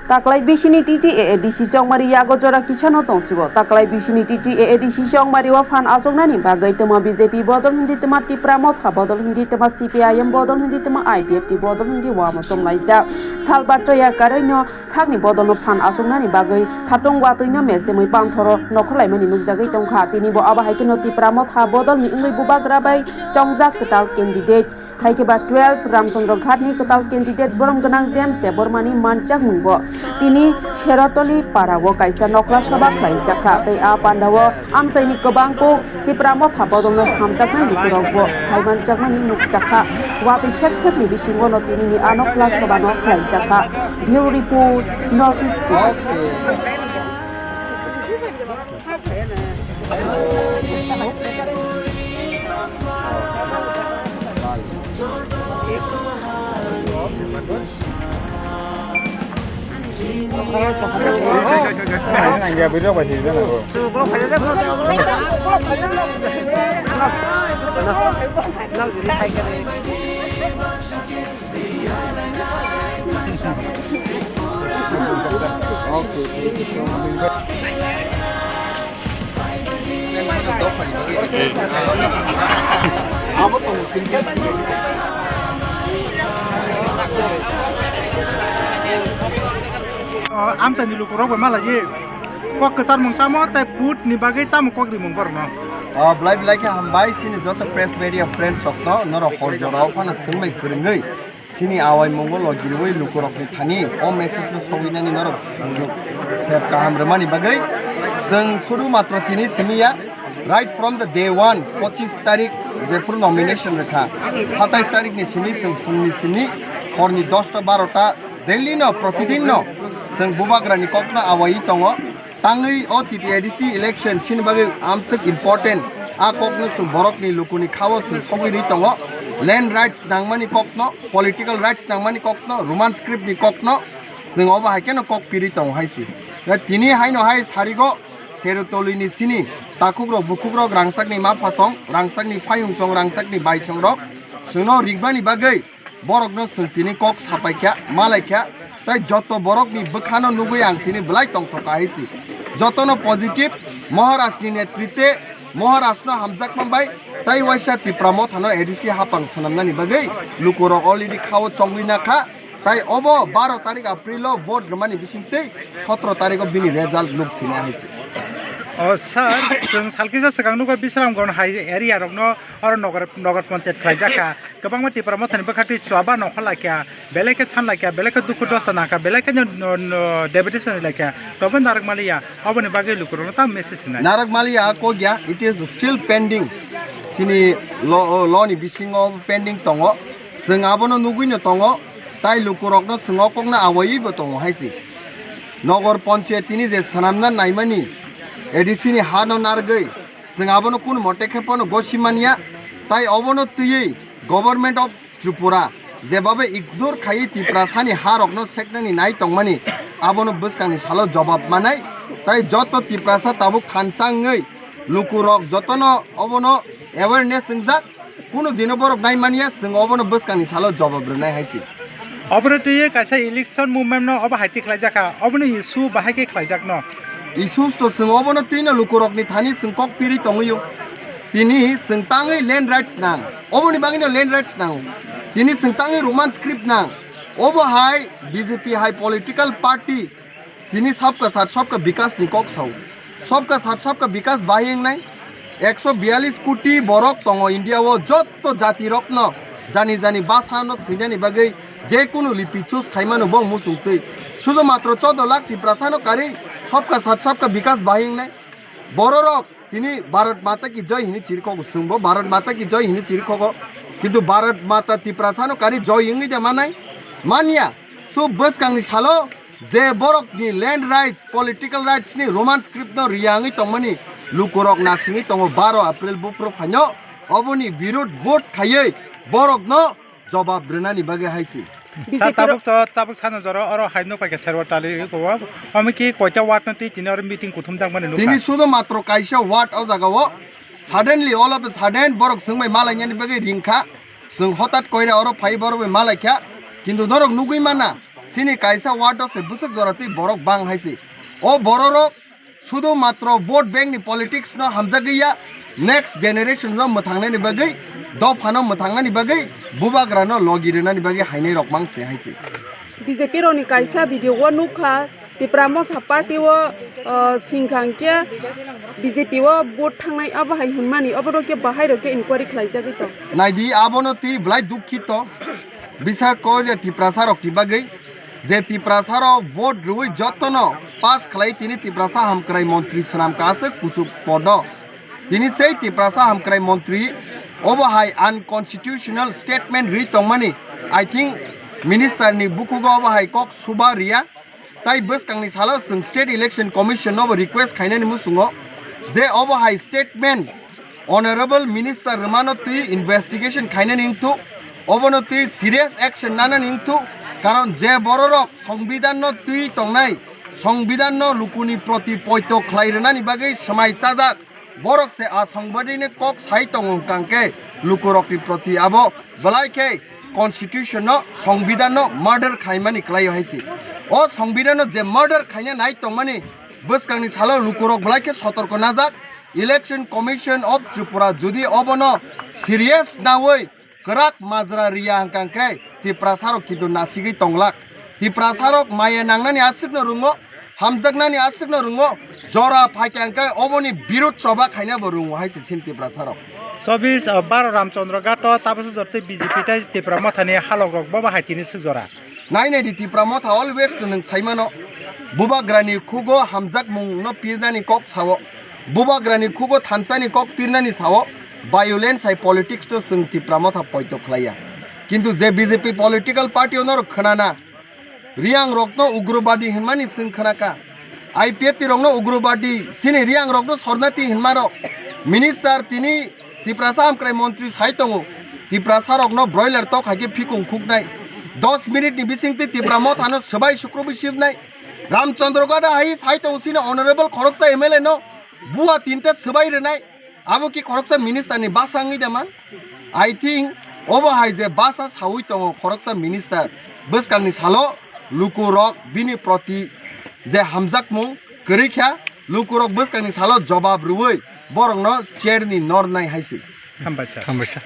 taklai bisini titi edisi songmari yago jora kichano tongsibo taklai bisini titi edisi songmari wa fan asongnani bagai tema BJP bodol hindi tema Tipra Motha bodol hindi tema CPIM bodol hindi tema IPFT bodol hindi wa mosom laisa salbato ya karaino sakni bodol no fan asongnani bagai satong watoino mese moi pangthoro nokholai mani nukjagai tongkha tini bo aba haikino Tipra Motha bodol ni ingoi bubagrabai chongjak ketal candidate Haikeba 12 Ramchandra Ghatni ketal candidate borong genang James de Bormani mancak mungbo tini Sheratoli parawo kaisa nokla sabak khlaijaka tei a pandawo amsaini kobangko Tipra Motha bodolno hamjaknai nukurokbo haimanjakmani nukjaka wapi shek ni bisingo no tini ni anokla sabano khlaijaka Bureau Report Northeast Anh video bài gì đó Amsa ni lukurok ba malaji kok kesan mung tamo tai put ni bagai tam kok di mung porno blai ke hambai sini joto press media friends sokno noro hor jora phana sungbai kringai sini awai mongol logirwai lukurok ni thani o message no sogina ni noro sujok sep ka hamrmani bagai sung sudu matro tini siniya right from the day one 25 tarik jepur nomination rekha 27 tarik ni sini sung fungni sini horni 10 ta 12 ta daily no protidin no sung bubagrani kokna awai tongo tangai o TTIDC election sin bagai amsek important a kokno sung borok ni lukuni khawo sung sogiri tongo land rights nangmani kokno political rights nangmani kokno roman script ni kokno sung oba haikeno kok piri tong haisi tini haino hai sarigo serotoli ni sini takugro bukugro rangsak ni ma phasong rangsak ni phayung song rangsak ni baisong rok sungno rigbani bagai borok no sung tini kok sapaikya malaikya tai joto borok ni bkhano nugui ang tini blai tong toka haisi joto no positive Maharashtra ni netritwe Maharashtra hamjak mambai tai waisa Tipra Motha no ADC hapang sanamnani bagai lukurok already khawo chongwina kha tai obo 12 tarik April lo vote rmani bisingte 17 tarik bini result look sina haisi sir जों सालकिजा सगांनुगा बिसरामगन high area रकनो और नगर पंचायत खाइजाका गोबां मा Tipra Mothani बखाति स्वाबा नखलाक्या बेलेके सानलाक्या बेलेके दुखु दस्ता नाका बेलेके deputation लाक्या तबन नारगमालिया अबनि बागे लुकुरनो ता message ना नारगमालिया को गया it is still pending sini law ni bisingo pending tongo जों abono nuguino tongo tai lukurokno sungo kokna awai bo tongo haisi नगर पंचायत तिनी जे सनामना नाइमानि ADC ni hano nargai जों abono kun motekhepono gosimania tai obono tui government of Tripura jebabe ignore khai Tipra sani harokno seknani nai tongmani abono buskani salo jawab manai tai joto Tipra sa tabuk khansangai lukurok jotono obono awareness singjak kuno dino borok nai mania जों obono buskani salo jawab rnai haisi अबनो तुये कासा election movement न अब हाइति खलाइजाका अबनो issue बाहायके खलाइजाक न issues to sung obono tino lukurok ni thani sung kok piri tongiyo tini sung tangai land rights nang oboni bangino land rights nang tini sung tangai roman script nang obo hai BJP hai political party tini sabka sath sabka vikas ni kok sau sabka sath sabka vikas bahing nai 142 কোটি borok tongo India o jotto jati rokno jani jani basano sinani bagai যে কোনো লিপি choose খাইমানো বং মুসুংতৈ শুধু মাত্র 14 lakh Tipra সানো কারি सबका साथ सबका विकास बाहिंग নাই বড় রক তিনি ভারত মাতা কি জয় হিনি চিরকো সুংবো ভারত মাতা কি জয় হিনি চিরকো কিন্তু ভারত মাতা Tipra সানো কারি জয় হিঙ্গি দে মানাই মানিয়া সো বস কাংনি সালো যে বরক ni land rights political rights ni roman script no riyangi tongmani lukurok nasingi tongo 12 April bupro phanyo oboni birod vote khayei borok no jawab renani bage haisi tabuk sano jaro aro haino paike serwa tali ko ami ki koita wat na tin or meeting kuthum jang mane tini sudo matro kaisa wat au jaga o suddenly all of a sudden borok sungmai malai ni bage ringkha sung hotat koira aro phai borok malai kha kintu dorok nugui mana sini kaisa ward of busuk jorati borok bang haisi o bororok শুধুমাত্র vote bank ni politics no hamjagaiya next generation no mothangna ni bagai dofano mothangna ni bagai bubagra no logirina ni bagai hainai rok mangse haisi BJP রনি কাইসা video ও নুখা তিপ্রামো party ও সিংখাংকে BJP ও vote থাংনাই আবাহাই হুনমানি অবরকে বাহাই রকে ইনকোয়ারি খাইজাগৈ তো নাইদি আবনো তি ব্লাই দুঃখিত বিচার করে তিপ্রাসা রক কি বাgai যে তিপ্রাসার ভোট রুই যতন পাস খালাই তিনি তিপ্রাসা হামক্রাই মন্ত্রী সুনাম কাছে কুচু পদ তিনি সেই তিপ্রাসা হামক্রাই মন্ত্রী অবহাই আনকনস্টিটিউশনাল স্টেটমেন্ট রি তংমানি I think minister ni bukugo অবহাই কক সুবা রিয়া তাই বসকাংনি সালো जों স্টেট ইলেকশন কমিশন নব রিকোয়েস্ট খাইনানি মুসুঙো যে অবহাই স্টেটমেন্ট অনারেবল মিনিস্টার রমানতি ইনভেস্টিগেশন খাইনানি ইংতু অবনতি সিরিয়াস অ্যাকশন নানানি ইংতু কারণ যে বড়রক সংবিধান তুই তংনাই সংবিধান লুকুনি প্রতি পৈত খ্লাইরেনানি বাগৈ সমাই চাজাক বরক সে আ সংবাদিনে কক সাই তংকাংকে লুকুরকনি প্রতি আবো বলাইকে কনস্টিটিউশন সংবিধান মার্ডার খাইমানি ক্লাই হাইছি ও সংবিধান যে মার্ডার খাইনে নাই তংমানি বসকাংনি সালো লুকুরক বলাইকে সতর্ক নাজাক ইলেকশন কমিশন অফ ত্রিপুরা যদি অবন serious নাওই kerak mazra ria hangkangkai ti prasarok kidu nasigi tonglak ti prasarok maya nangnani asikno rungo hamjagnani asikno rungo jora phaikangkai oboni birut soba khaina borungo haisi sim ti prasarok 24 Ramchandra ঘাট Tapas জরতে BJP তাই Tipra মথানি Hulk বাবা হাইতিনি সুজরা nai nei di ti pramotha always nung saimano bubagrani khugo hamjak mung no pirnani kok sawo bubagrani khugo thansani kok pirnani sawo violence hai politics to sungti pramotha poito khlaya kintu je bjp political party onor khanana riang rokno ugrobadi hinmani sing khanaka ipf rokno ugrobadi sini riang rokno sornati hinmaro minister tini tiprasam krai mantri saitongo tiprasa rokno broiler tok hage fikung khuknai 10 minute ni bisingti tipramot hano sabai shukrobi shibnai ramchandrogada hai saitong sini honorable khoroksa mla no buwa tinta sabai renai abo ki khoroksa minister ni basangi daman I think overhai je basa sawi tong khoroksa minister beskangni salo lukurok bini proti je hamjak mung kerikha lukurok beskangni salo jawab ruwei borongno chair ni nor nai haisi হামবাসা